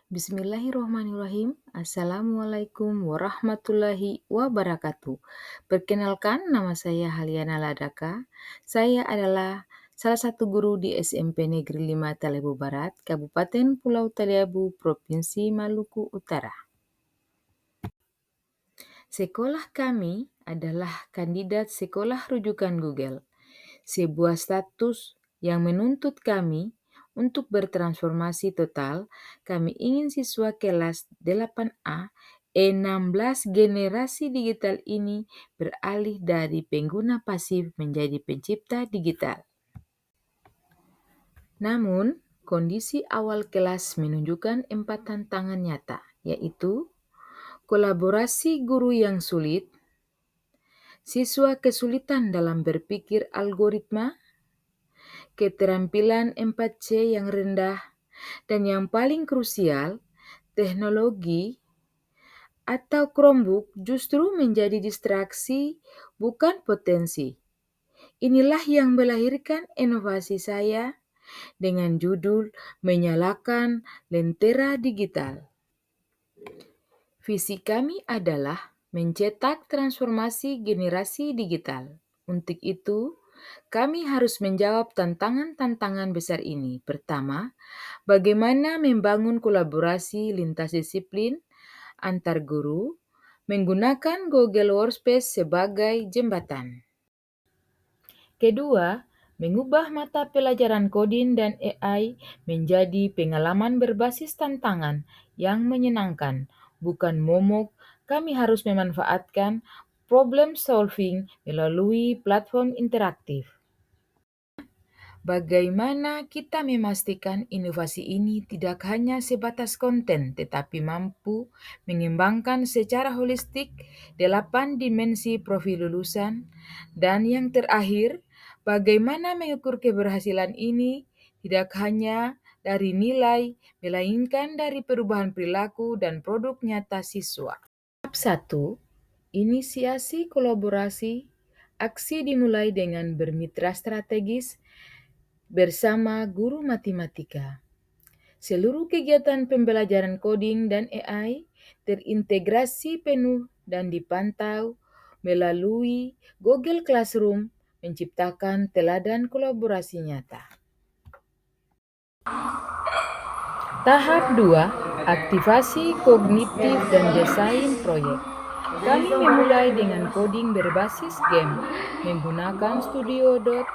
Bismillahirrahmanirrahim. Assalamualaikum warahmatullahi wabarakatuh. Perkenalkan, nama saya Haliana Ladaka. Saya adalah salah satu guru di SMP Negeri 5 Talebu Barat, Kabupaten Pulau Taliabu, Provinsi Maluku Utara. Sekolah kami adalah kandidat sekolah rujukan Google, sebuah status yang menuntut kami untuk bertransformasi total. Kami ingin siswa kelas 8A 16 generasi digital ini beralih dari pengguna pasif menjadi pencipta digital. Namun, kondisi awal kelas menunjukkan 4 tantangan nyata, yaitu kolaborasi guru yang sulit, siswa kesulitan dalam berpikir algoritma, keterampilan 4C yang rendah, dan yang paling krusial, teknologi atau Chromebook justru menjadi distraksi, bukan potensi. Inilah yang melahirkan inovasi saya dengan judul Menyalakan Lentera Digital. Visi kami adalah mencetak transformasi generasi digital. Untuk itu, kami harus menjawab tantangan-tantangan besar ini. Pertama, bagaimana membangun kolaborasi lintas disiplin antar guru menggunakan Google Workspace sebagai jembatan. Kedua, mengubah mata pelajaran coding dan AI menjadi pengalaman berbasis tantangan yang menyenangkan, bukan momok. Kami harus memanfaatkan problem solving melalui platform interaktif. Bagaimana kita memastikan inovasi ini tidak hanya sebatas konten, tetapi mampu mengembangkan secara holistik 8 dimensi profil lulusan? Dan yang terakhir, bagaimana mengukur keberhasilan ini tidak hanya dari nilai, melainkan dari perubahan perilaku dan produk nyata siswa. Tahap 1. Inisiasi kolaborasi. Aksi dimulai dengan bermitra strategis bersama guru matematika. Seluruh kegiatan pembelajaran coding dan AI terintegrasi penuh dan dipantau melalui Google Classroom, menciptakan teladan kolaborasi nyata. Tahap 2. Aktivasi kognitif dan desain proyek. Kami memulai dengan coding berbasis game menggunakan studio.code.org.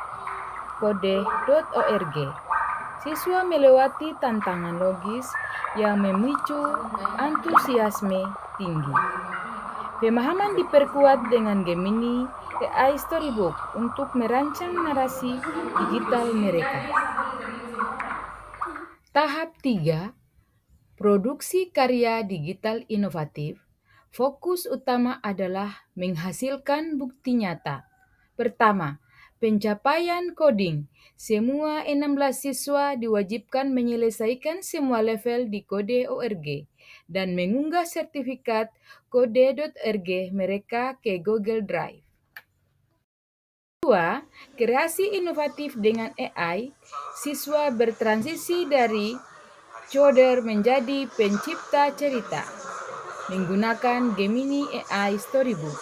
Siswa melewati tantangan logis yang memicu antusiasme tinggi. Pemahaman diperkuat dengan Gemini AI Storybook untuk merancang narasi digital mereka. Tahap 3. Produksi karya digital inovatif. Fokus utama adalah menghasilkan bukti nyata. Pertama, pencapaian coding. Semua 16 siswa diwajibkan menyelesaikan semua level di Kode.org dan mengunggah sertifikat Kode.org mereka ke Google Drive. Kedua, kreasi inovatif dengan AI. Siswa bertransisi dari coder menjadi pencipta cerita menggunakan Gemini AI Storybook.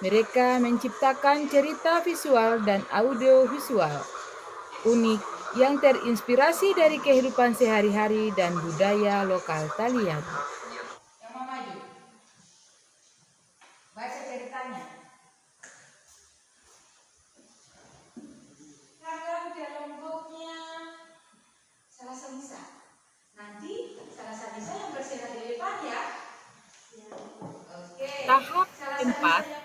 Mereka menciptakan cerita visual dan audio visual unik yang terinspirasi dari kehidupan sehari-hari dan budaya lokal Taliabu. Yang mau maju, baca ceritanya. Kalau dalam blognya Salasa Nisa. Nanti Salasa Nisa yang bersinar di depan ya. Oke. Tahap 4.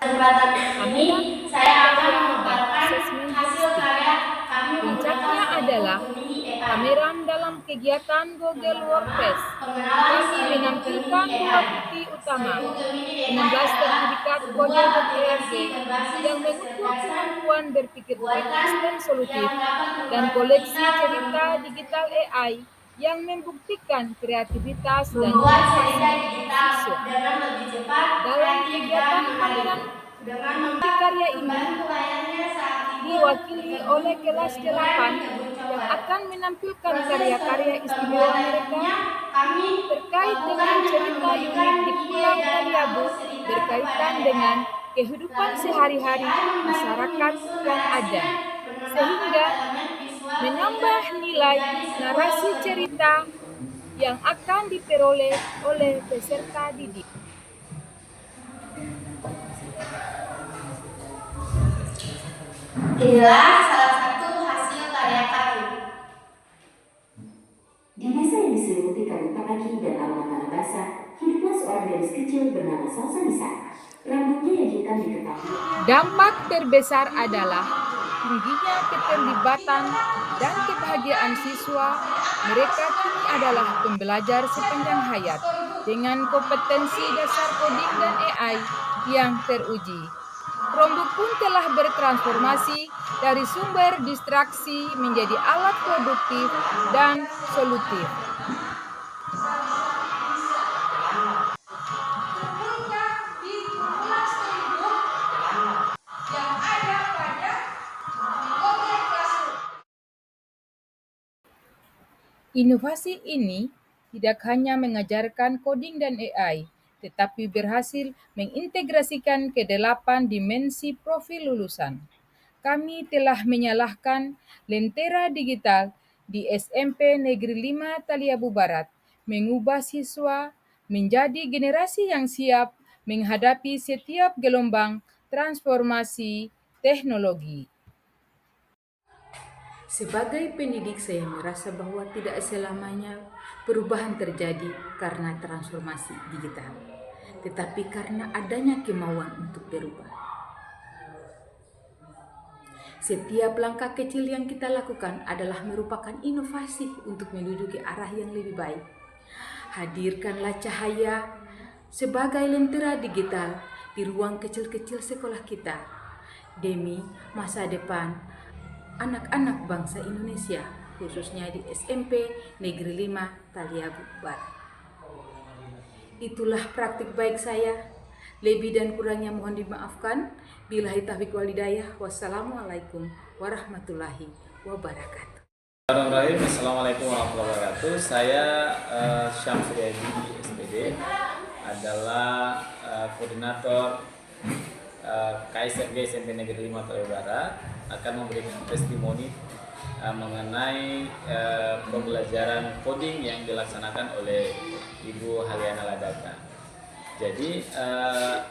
Kesempatan ini saya akan Dan memaparkan asesmen hasil holistik. karya kami menggunakan Puncaknya adalah Storybook Gemini AI. pameran dalam kegiatan Google Workspace. Pengenalan Kami Storybook menampilkan Gemini 2 AI. bukti utama, Storybook Gemini AI 16 adalah sertifikat sebuah Kode.org aplikasi berbasis yang mengukur kecerdasan kemampuan berpikir buatan kritis dan solutif, yang dapat dan membantu koleksi kita cerita digital AI yang membuktikan kreativitas dan membuat cerita inovasi digital siswa. dengan lebih cepat, Dalam kreatif, dan kegiatan menarik. pameran Dengan bukti membuat karya ini membantu layarnya saat dibuat diwakili oleh terbentuk kelas dari mulai 8 kita mencoba yang Barat. akan menampilkan Proses karya-karya istimewa mereka pembuatannya kami terkait dengan bukan cerita memberikan unik di ide Pulau dan Taliabu alur cerita kepada berkaitan AI. dengan kehidupan Lalu sehari-hari AI membantu masyarakat menyusun yang ada, narasinya, menambahkan sehingga elemen visual trigger menambah nilai menjadi sebuah narasi storybook. cerita yang akan diperoleh oleh peserta didik. Inilah salah satu hasil karya kami. Di desa yang diselimuti kabut pagi dan aroma tanah basah, hiduplah seorang gadis kecil bernama Salsa. Rambutnya yang hitam diketahui. Dampak terbesar adalah tingginya keterlibatan dan kebahagiaan siswa. Mereka kini adalah pembelajar sepanjang hayat dengan kompetensi dasar coding dan AI yang teruji. Chromebook pun telah bertransformasi dari sumber distraksi menjadi alat produktif dan solutif. Inovasi ini tidak hanya mengajarkan coding dan AI, tetapi berhasil mengintegrasikan ke-8 dimensi profil lulusan. Kami telah menyalahkan Lentera Digital di SMP Negeri 5 Taliabu Barat, mengubah siswa menjadi generasi yang siap menghadapi setiap gelombang transformasi teknologi. Sebagai pendidik, saya merasa bahwa tidak selamanya perubahan terjadi karena transformasi digital, tetapi karena adanya kemauan untuk berubah. Setiap langkah kecil yang kita lakukan adalah merupakan inovasi untuk menduduki arah yang lebih baik. Hadirkanlah cahaya sebagai lentera digital di ruang kecil-kecil sekolah kita demi masa depan anak-anak bangsa Indonesia, khususnya di SMP Negeri 5 Taliabu Barat. Itulah praktik baik saya. Lebih dan kurangnya mohon dimaafkan. Billahi taufiq wal hidayah. Wassalamualaikum warahmatullahi wabarakatuh. Bismillahirrahmanirrahim. Assalamualaikum warahmatullahi wabarakatuh. Saya Syamsuri Adi SPD, adalah koordinator KSRG SMP Negeri 5 Taliabu Barat, akan memberikan testimoni mengenai pembelajaran coding yang dilaksanakan oleh Ibu Haliana Ladaka. Jadi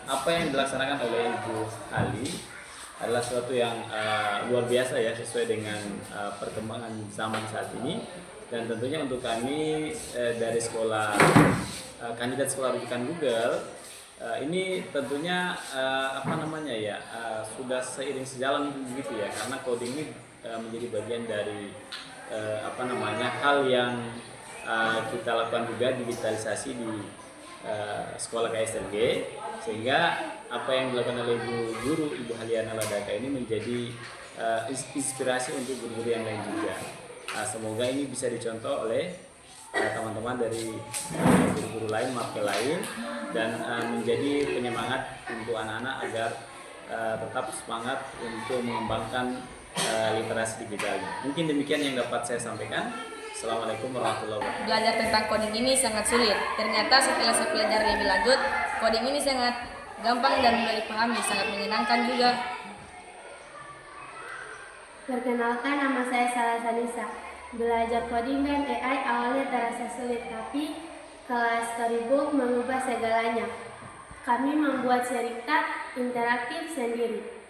apa yang dilaksanakan oleh Ibu Hali adalah sesuatu yang luar biasa ya, sesuai dengan perkembangan zaman saat ini, dan tentunya untuk kami dari sekolah kandidat sekolah rujukan Google ini tentunya sudah seiring sejalan begitu ya, karena coding ini menjadi bagian dari hal yang kita lakukan juga, digitalisasi di sekolah KSRG, sehingga apa yang dilakukan oleh Ibu Haliana Ladaka ini menjadi inspirasi untuk guru-guru yang lain juga. Semoga ini bisa dicontoh oleh teman-teman dari guru-guru lain, marke lain, dan menjadi penyemangat untuk anak-anak agar tetap semangat untuk mengembangkan literasi digitalnya. Mungkin demikian yang dapat saya sampaikan. Assalamualaikum warahmatullahi wabarakatuh. Belajar tentang coding ini sangat sulit. Ternyata setelah saya pelajari lebih lanjut, coding ini sangat gampang dan mudah dipahami, sangat menyenangkan juga. Perkenalkan, nama saya Salsa. Belajar coding dan AI awalnya terasa sulit, tapi kelas Storybook mengubah segalanya. Kami membuat cerita interaktif sendiri.